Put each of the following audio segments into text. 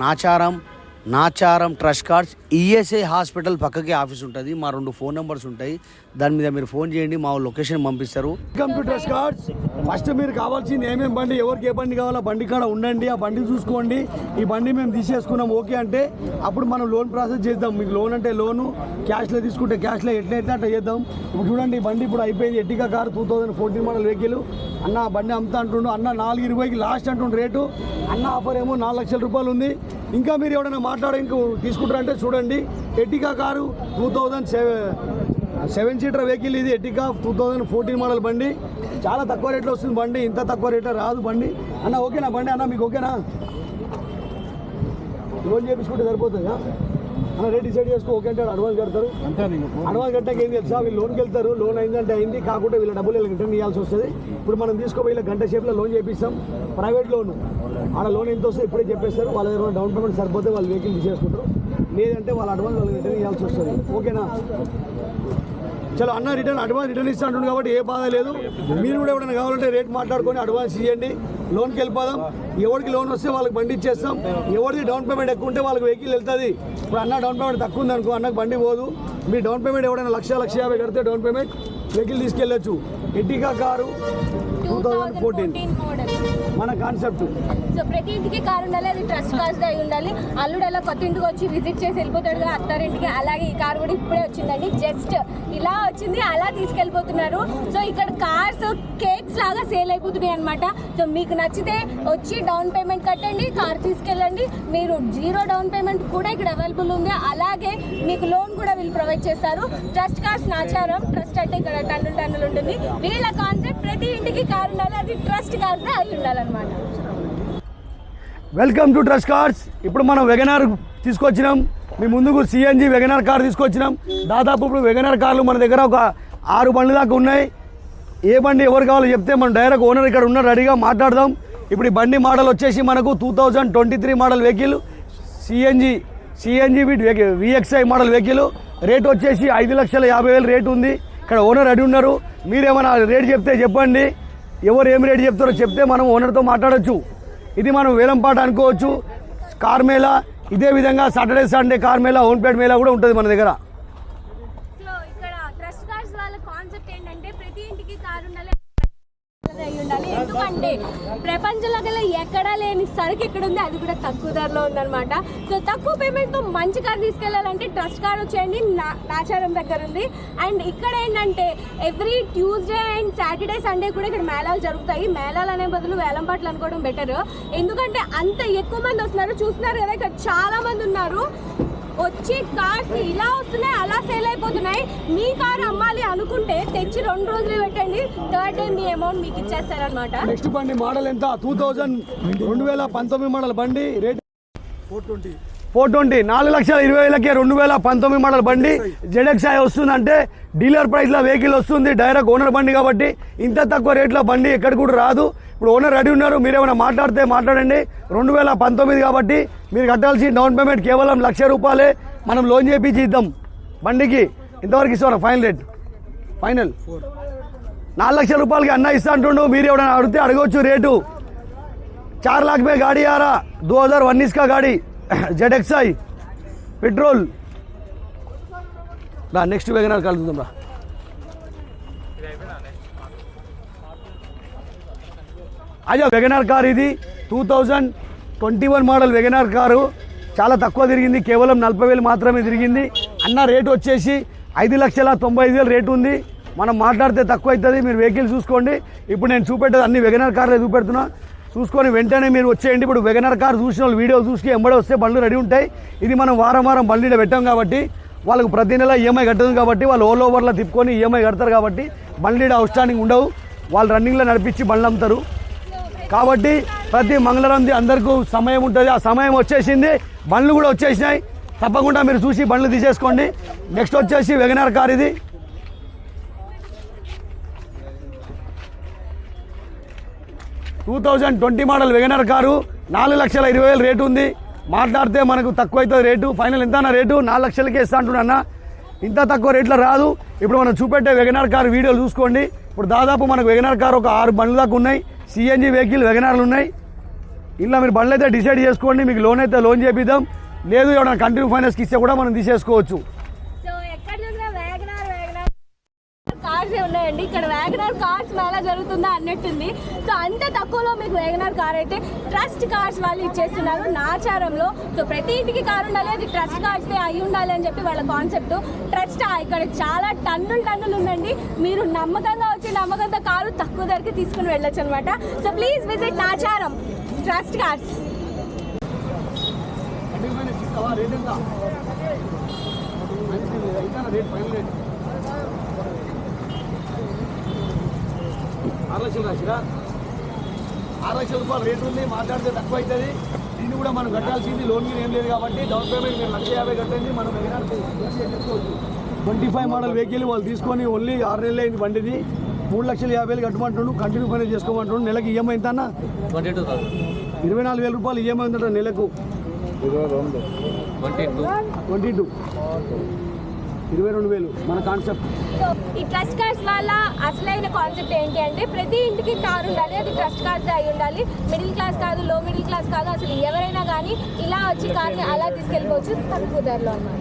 Nacharam trust cards ESI hospital పక్కకే office ఉంటుంది. మా 2 ఫోన్ నెంబర్స్ ఉంటాయి, దాని మీద మీరు ఫోన్ చేయండి, మా లొకేషన్ పంపిస్తారు. Welcome to trust cards. First మీరు కావాల్సింది ఏమేమి బండి, ఎవరికి ఏ బండి కావాలో బండి కాడ ఉండండి, ఆ బండి చూసుకోండి. ఈ బండి మేము తీసేసుకున్నాం ఓకే అంటే అప్పుడు మనం లోన్ ప్రాసెస్ చేద్దాం. మీకు లోన్ అంటే లోను, క్యాష్లో తీసుకుంటే క్యాష్లో ఎట్లయితే అట్లా చేద్దాం. ఇప్పుడు చూడండి ఈ బండి ఇప్పుడు అయిపోయింది. Ertiga car 2014 model vehicle. అన్న బండి అమ్ముతా అంటుండు, అన్న 420కి లాస్ట్ అంటుండు రేటు. అన్న ఆఫర్ ఏమో 4 లక్షల రూపాయలు ఉంది. ఇంకా మీరు ఎవరైనా మాట్లాడే ఇంకో తీసుకుంటారంటే చూడండి. ఎర్టిగా కారు 2007 సీటర్ వెహికల్ ఇది. ఎర్టిగా 2014 మోడల్ బండి. చాలా తక్కువ రేట్లో వస్తుంది బండి, ఇంత తక్కువ రేట్లో రాదు బండి. అన్న ఓకేనా బండి? అన్న మీకు ఓకేనా? లోన్ చేయించుకుంటే సరిపోతుందా అన్న? రేట్ డిసైడ్ చేసుకో. ఓకే అంటే అడ్వాన్స్ కడతారు. అడ్వాన్స్ కట్టాక ఏం తెలుసా, వీళ్ళు లోన్కి వెళ్తారు. లోన్ అయిందంటే అయింది, కాకుండా వీళ్ళ డబ్బులు వీళ్ళకి రిటర్న్ ఇవ్వాల్సి వస్తుంది. ఇప్పుడు మనం తీసుకోపోయి వీళ్ళ గంట సేపులో లోన్ చేపిస్తాం. ప్రైవేట్ లోన్ ఆడ లోన్ ఎంత వస్తే ఇప్పుడే చెప్పేస్తారు. వాళ్ళ దగ్గర డౌన్ పేమెంట్ సరిపోతే వాళ్ళు వెహికల్ తీసేసుకుంటారు, లేదంటే వాళ్ళ అడ్వాన్స్ వాళ్ళకి రిటర్న్ ఇవ్వాల్సి వస్తుంది. ఓకేనా? చలో అన్న అడ్వాన్స్ రిటర్న్ ఇస్తా అంటుంది కాబట్టి ఏ బాధ లేదు. మీరు కూడా ఎవరైనా కావాలంటే రేట్ మాట్లాడుకొని అడ్వాన్స్ ఇవ్వండి, లోన్కి వెళ్ళిపోదాం. ఎవరికి లోన్ వస్తే వాళ్ళకి బండి ఇచ్చేస్తాం. ఎవరికి డౌన్ పేమెంట్ ఎక్కువ ఉంటే వాళ్ళకి వెహికల్ వెళ్తుంది. ఇప్పుడు అన్న డౌన్ పేమెంట్ తక్కువ ఉంది అనుకో, అన్నకు బండి పోదు. మీ డౌన్ పేమెంట్ ఎవరైనా 1,50,000 కడితే డౌన్ పేమెంట్ వెహికల్ తీసుకెళ్ళచ్చు. ఎర్టిగా కారు 2014 మన కాన్సెప్ట్. సో ప్రతి ఇంటికి కారు ఉండాలి, అది ట్రస్ట్ కార్స్ అయి ఉండాలి. అల్లుడు అలా కొత్త ఇంటికి వచ్చి విజిట్ చేసి వెళ్ళిపోతాడు కదా అత్తారింటికి, అలాగే ఈ కారు కూడా ఇప్పుడే వచ్చిందండి. జస్ట్ ఇలా వచ్చింది, అలా తీసుకెళ్ళిపోతున్నారు. సో ఇక్కడ కార్స్ కేక్స్ లాగా సేల్ అయిపోతున్నాయి అనమాట. సో మీకు నచ్చితే వచ్చి డౌన్ పేమెంట్ కట్టండి, కార్ తీసుకెళ్ళండి. మీరు 0 డౌన్ పేమెంట్ కూడా ఇక్కడ అవైలబుల్ ఉంది. అలాగే మీకు లోన్ కూడా వీళ్ళు ప్రొవైడ్ చేస్తారు. Trust cars Nacharam. ట్రస్ట్ అంటే ఇక్కడ టన్నులు ఉంటుంది. వీళ్ళ కాన్సెప్ట్ ప్రతి ఇంటికి కారు ఉండాలి, అది ట్రస్ట్ కార్స్ అయి ఉండాలన్నమాట. Welcome to trust cars. ఇప్పుడు మనం వెగనార్ తీసుకొచ్చినాం మీ ముందుకు. సిఎన్జి వెగనార్ కార్ తీసుకొచ్చినాం. దాదాపు ఇప్పుడు వెగనార్ కార్లు మన దగ్గర ఒక 6 బండ్ల దాకా ఉన్నాయి. ఏ బండి ఎవరు కావాలో చెప్తే మనం డైరెక్ట్ ఓనర్ ఇక్కడ ఉన్న రెడీగా మాట్లాడదాం. ఇప్పుడు ఈ బండి మోడల్ వచ్చేసి మనకు 2023 model vehicle CNG VXi model vehicle. Rate వచ్చేసి 5,50,000 రేటు ఉంది. ఇక్కడ ఓనర్ రెడీ ఉన్నారు. మీరేమైనా రేట్ చెప్తే చెప్పండి, ఎవరు ఏం రేట్ చెప్తారో చెప్తే మనం ఓనర్తో మాట్లాడచ్చు. ఇది మనం వేలంపాట అనుకోవచ్చు. కార్ మేళా ఇదే విధంగా సాటర్డే సండే కార్ మేళా, ఓన్పేట్ మేళా కూడా ఉంటుంది మన దగ్గర. సో ఇక్కడ ట్రస్ట్ కార్స్ వాళ్ళ కాన్సెప్ట్ ఏంటంటే ప్రతి ఇంటికి కారు ఉండాలి, ఎందుకంటే ప్రపంచంలో గల ఎక్కడా లేని సరుకు ఇక్కడ ఉంది, అది కూడా తక్కువ ధరలో ఉందన్నమాట. సో తక్కువ పేమెంట్తో మంచి కార్ తీసుకెళ్లాలంటే ట్రస్ట్ కార్ వచ్చేయండి, నాచారం దగ్గర ఉంది. అండ్ ఇక్కడ ఏంటంటే every Tuesday and Saturday Sunday కూడా ఇక్కడ మేళాలు జరుగుతాయి. మేళాలు అనే బదులు వేలం పాటలు అనుకోవడం బెటర్, ఎందుకంటే అంత ఎక్కువ మంది వస్తున్నారు. చూస్తున్నారు కదా ఇక్కడ చాలా మంది ఉన్నారు. వచ్చి కార్స్ ఇలా వస్తున్నాయి, అలా సేల్ అయిపోతున్నాయి. మీ కారు అమ్మాలి అనుకుంటే తెచ్చి 2 రోజులు పెట్టండి, 3rd డే మీ అమౌంట్ మీకు ఇచ్చేస్తారనమాట. నెక్స్ట్ బండి మోడల్ ఎంత? 2019 మోడల్ బండి. రేట్ 420 4,20,000కే 2019 మోడల్ బండి. ZXi వస్తుందంటే డీలర్ ప్రైస్లో వెహికల్ వస్తుంది, డైరెక్ట్ ఓనర్ బండి కాబట్టి ఇంత తక్కువ రేట్లో బండి ఎక్కడ కూడా రాదు. ఇప్పుడు ఓనర్ రెడీ ఉన్నారు, మీరేమైనా మాట్లాడితే మాట్లాడండి. 2019 కాబట్టి మీరు కట్టాల్సిన డౌన్ పేమెంట్ కేవలం 1,00,000 రూపాయలే. మనం లోన్ చేపించి ఇద్దాం బండికి. ఇంతవరకు ఇస్తాం ఫైనల్ రేట్, ఫైనల్ 4 లక్షల రూపాయలకి అన్న ఇస్తా అంటుండు. మీరు ఎవరైనా అడిగితే అడగవచ్చు రేటు. 4 लाख में गाड़ी आ रहा, 2019 का गाड़ी ZXi पेट्रोल. రా నెక్స్ట్ వెగనార్ కలుద్దాం రా. అయ్యా వెగనార్ కార్ ఇది 2021 మోడల్ వెగనార్ కారు. చాలా తక్కువ తిరిగింది, కేవలం 40,000 మాత్రమే తిరిగింది. అన్న రేటు వచ్చేసి 5,95,000 రేటు ఉంది. మనం మాట్లాడితే తక్కువ అవుతుంది. మీరు వెహికల్ చూసుకోండి. ఇప్పుడు నేను చూపెట్టేది అన్ని వెగనార్ కార్లే చూపెడుతున్నా, చూసుకొని వెంటనే మీరు వచ్చేయండి. ఇప్పుడు వెగనార్ కార్ చూసిన వాళ్ళు వీడియో చూసి ఎంబడే వస్తే బండ్లు రెడీ ఉంటాయి. ఇది మనం వారం బండ్లు పెట్టాం కాబట్టి వాళ్ళకు ప్రతి నెల ఈఎంఐ కట్టదు కాబట్టి వాళ్ళు ఓల్ ఓవర్లో తిప్పుకొని ఈఎంఐ కడతారు కాబట్టి బండ్లు అవుట్ స్టాండింగ్ ఉండవు. వాళ్ళు రన్నింగ్లో నడిపించి బండ్లు అమ్ముతారు కాబట్టి ప్రతి మంగళవారం అందరికీ సమయం ఉంటుంది. ఆ సమయం వచ్చేసింది, బండ్లు కూడా వచ్చేసినాయి. తప్పకుండా మీరు చూసి బండ్లు తీసేసుకోండి. నెక్స్ట్ వచ్చేసి వెగనార్ కార్ ఇది 2020 మోడల్ వెగనార్ కారు. 4,20,000 రేటు ఉంది. మాట్లాడితే మనకు తక్కువ అవుతుంది రేటు. ఫైనల్ ఎంత అన్న రేటు? 4 లక్షలకే ఇస్తా అంటున్నా అన్న. ఇంత తక్కువ రేట్లో రాదు. ఇప్పుడు మనం చూపెట్టే వెగనార్ కార్ వీడియోలు చూసుకోండి. ఇప్పుడు దాదాపు మనకు వెగనార్ కార్ ఒక 6 బండ్ల దాకా ఉన్నాయి. సిఎన్జి వెహికల్ వెగనార్లు ఉన్నాయి. ఇలా మీరు బండ్లు అయితే డిసైడ్ చేసుకోండి, మీకు లోన్ అయితే లోన్ చేపిద్దాం, లేదు ఎవరైనా కంటిన్యూ ఫైనాన్స్కి ఇస్తే కూడా మనం తీసేసుకోవచ్చు. సో ఎక్కడ చూసినా వ్యాగనార్ కార్స్ ఉన్నాయండి. ఇక్కడ వ్యాగనార్ కార్స్ మేళా జరుగుతుందా అన్నట్టుంది. సో అంత తక్కువలో మీకు వ్యాగనార్ కార్ అయితే ట్రస్ట్ కార్స్ వాళ్ళు ఇచ్చేస్తున్నారు నాచారంలో. సో ప్రతి ఇంటికి కారు ఉండాలి, అది ట్రస్ట్ కార్స్ అయి ఉండాలి అని చెప్పి వాళ్ళ కాన్సెప్ట్. ట్రస్ట్ ఇక్కడ చాలా టన్నులు ఉందండి. మీరు నమ్మకంగా వచ్చి నమ్మకంతో కారు తక్కువ ధరకి తీసుకుని వెళ్ళొచ్చు అనమాట. So please visit Nacharam trust cars. ₹6 లక్షలు 6 లక్షల రూపాయలు రేటు ఉంది, మాట్లాడితే తక్కువ అవుతుంది. దీన్ని కూడా మనం కట్టాల్సింది లోన్ మీద ఏం లేదు కాబట్టి డౌన్ పేమెంట్ మీరు 1,50,000 కట్టండి, మనం 25 మోడల్ వెహికల్ వాళ్ళు తీసుకొని ఓన్లీ 6 నెలలు అయింది బండిది. 3,50,000 కట్టమంటుండు, కంటిన్యూ ఫైనాన్స్ చేసుకోమంటుండు. నెలకి ఈఎంఐ ఎంత అన్న? 24,000 రూపాయలు ఈఎంఐ ఉందట నెలకు. 22,000 మన కాన్సెప్ట్. సో ఈ ట్రస్ట్ కార్డ్స్ వల్ల అసలైన కాన్సెప్ట్ ఏంటి అంటే ప్రతి ఇంటికి కారు ఉండాలి, అది ట్రస్ట్ కార్డ్స్ అయి ఉండాలి. మిడిల్ క్లాస్ కాదు, లో మిడిల్ క్లాస్ కాదు, అసలు ఎవరైనా కానీ ఇలా వచ్చి కార్ని అలా తీసుకెళ్ళిపోవచ్చు తక్కువ ధరలో అన్నమాట.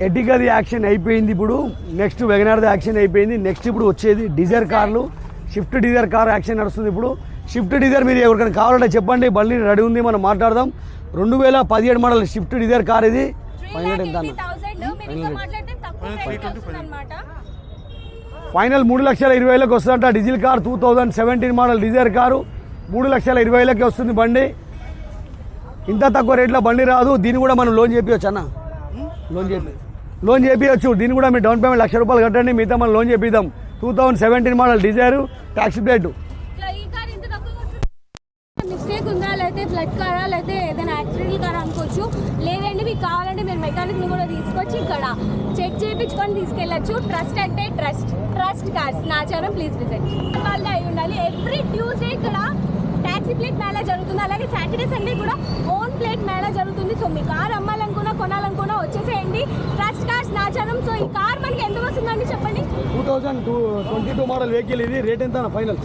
ఎర్టిగాది యాక్షన్ అయిపోయింది, ఇప్పుడు నెక్స్ట్ వెగనార్ది యాక్షన్ అయిపోయింది. నెక్స్ట్ ఇప్పుడు వచ్చేది డిజైర్ కార్లు, షిఫ్ట్ డిజైర్ కార్ యాక్షన్ నడుస్తుంది ఇప్పుడు. షిఫ్ట్ డిజైర్ మీరు ఎవరికైనా కావాలంటే చెప్పండి, బండి రెడీ ఉంది, మనం మాట్లాడదాం. 2017 మోడల్ షిఫ్ట్ డిజైర్ కార్ ఇది. ఫైనల్ ఎంత అన్న? ఫైనల్ 3,20,000 వస్తుందంట. Diesel car 2017 model Dzire car 3,20,000 వస్తుంది బండి. ఇంత తక్కువ రేట్లో బండి రాదు. దీన్ని కూడా మనం లోన్ చేపించవచ్చు అన్న, లోన్ చేపించవచ్చు. దీన్ని కూడా మీరు డౌన్ పేమెంట్ ₹1,00,000 కట్టండి, మిగతా మనం లోన్ చేపిద్దాం. 2017 model Dzire, taxi plate. Mistake ఉందా, లేకపోతే ఫ్లడ్ కారా, లేకపోతే ఏదైనా యాక్సిడెంటల్ కారా అనుకోవచ్చు. లేదండి మీకు కావాలంటే మీరు మెకానిక్ని కూడా తీసుకొచ్చి ఇక్కడ చెక్ చేయించుకొని తీసుకెళ్ళచ్చు. ట్రస్ట్ అంటే trust cars Nacharam. Please visit. వాళ్ళే అయి ఉండాలి. ఎవ్రీ ట్యూస్డే ఇక్కడ ట్యాక్సీ ప్లేట్ మేళా జరుగుతుంది, అలాగే సాటర్డే సండే కూడా ఓన్ ప్లేట్ మేళా జరుగుతుంది. సో మీ కార్ అమ్మాలనుకున్నా కొనాలనుకున్నా వచ్చేసేయండి. Trust cars Nacharam. సో ఈ కార్ మనకి ఎంత వస్తుందండి చెప్పండి? 2022 మోడల్ వెహికల్ ఇది. రేట్ ఎంత ఫైనల్?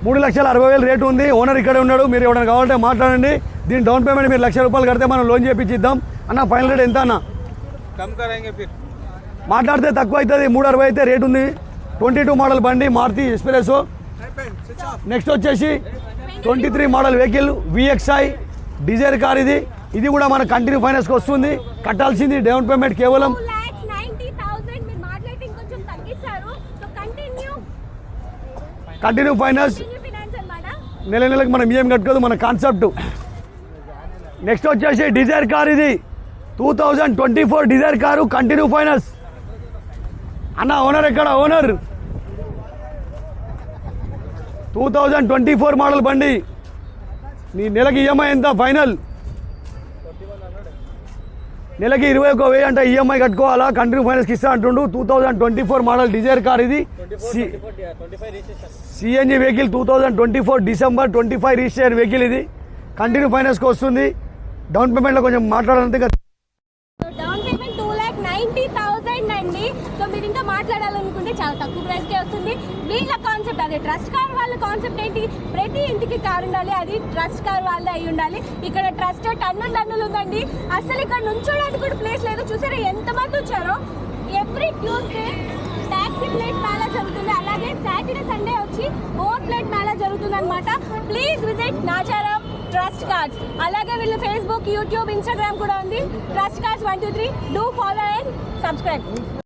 3,60,000 రేటు ఉంది. ఓనర్ ఇక్కడే ఉన్నాడు, మీరు ఎవరైనా కావాలంటే మాట్లాడండి. దీని డౌన్ పేమెంట్ మీరు ₹1,00,000 కడితే మనం లోన్ చేపించిద్దాం. అన్న ఫైనల్ రేట్ ఎంత అన్న? మాట్లాడితే తక్కువ అవుతుంది. 3,60,000 అయితే రేట్ ఉంది. 22 మోడల్ బండి, మారుతి ఎక్స్ప్రెస్. నెక్స్ట్ వచ్చేసి 23 model vehicle VXI Dzire car ఇది. ఇది కూడా మన కంటిన్యూ ఫైనాన్స్కి వస్తుంది. కట్టాల్సింది డౌన్ పేమెంట్ కేవలం 2,90,000. మీరు మాట్లాడితే ఇంకొంచెం తగ్గిస్తారు. సో కంటిన్యూ ఫైనాన్స్ అన్నమాట. నెలకు మనం ఏం కట్టుకోదు, మన కాన్సెప్ట్. నెక్స్ట్ వచ్చేసి డిజైర్ కార్ ఇది 2024 డిజైర్ కారు, కంటిన్యూ ఫైనాన్స్. అన్న ఓనర్ ఎక్కడ? ఓనర్ 2024 మోడల్ బండి. నీ నెలకి ఈఎంఐ ఎంత ఫైనల్? నెలకి 21,000 అంటే ఈఎంఐ కట్టుకోవాలా, కంటిన్యూ ఫైనాన్స్కి ఇస్తా అంటుండు. 2024 మోడల్ డిజైర్ కార్ ఇది. CNG vehicle 2024 December 25 registration vehicle ఇది. కంటిన్యూ ఫైనాన్స్కి వస్తుంది. డౌన్ పేమెంట్లో కొంచెం మాట్లాడాలంటే డౌన్ పేమెంట్ 2,90,000 అండి. సో మీరు ఇంకా మాట్లాడాలనుకుంటే చాలా తక్కువ ప్రైస్కే వస్తుంది. వీళ్ళ కాన్సెప్ట్ అదే. ట్రస్ట్ కార్ వాళ్ళ కాన్సెప్ట్ ఏంటి? ప్రతి ఇంటికి కార్ ఉండాలి, అది ట్రస్ట్ కార్ వాళ్ళే అయి ఉండాలి. ఇక్కడ ట్రస్ట్ టన్నులు ఉందండి. అసలు ఇక్కడ నుంచోడానికి కూడా ప్లేస్ లేదు. చూసారా ఎంతమంది వచ్చారో. Every Tuesday taxi plate Mela జరుగుతుంది, అలాగే సాటర్డే సండే వచ్చి ఓన్ ప్లేట్ మేళా జరుగుతుంది అనమాట. Please visit Nacharam trust cards. అలాగే వీళ్ళు ఫేస్బుక్, యూట్యూబ్, ఇన్స్టాగ్రామ్ కూడా ఉంది. Trust cards 123. Do follow and subscribe.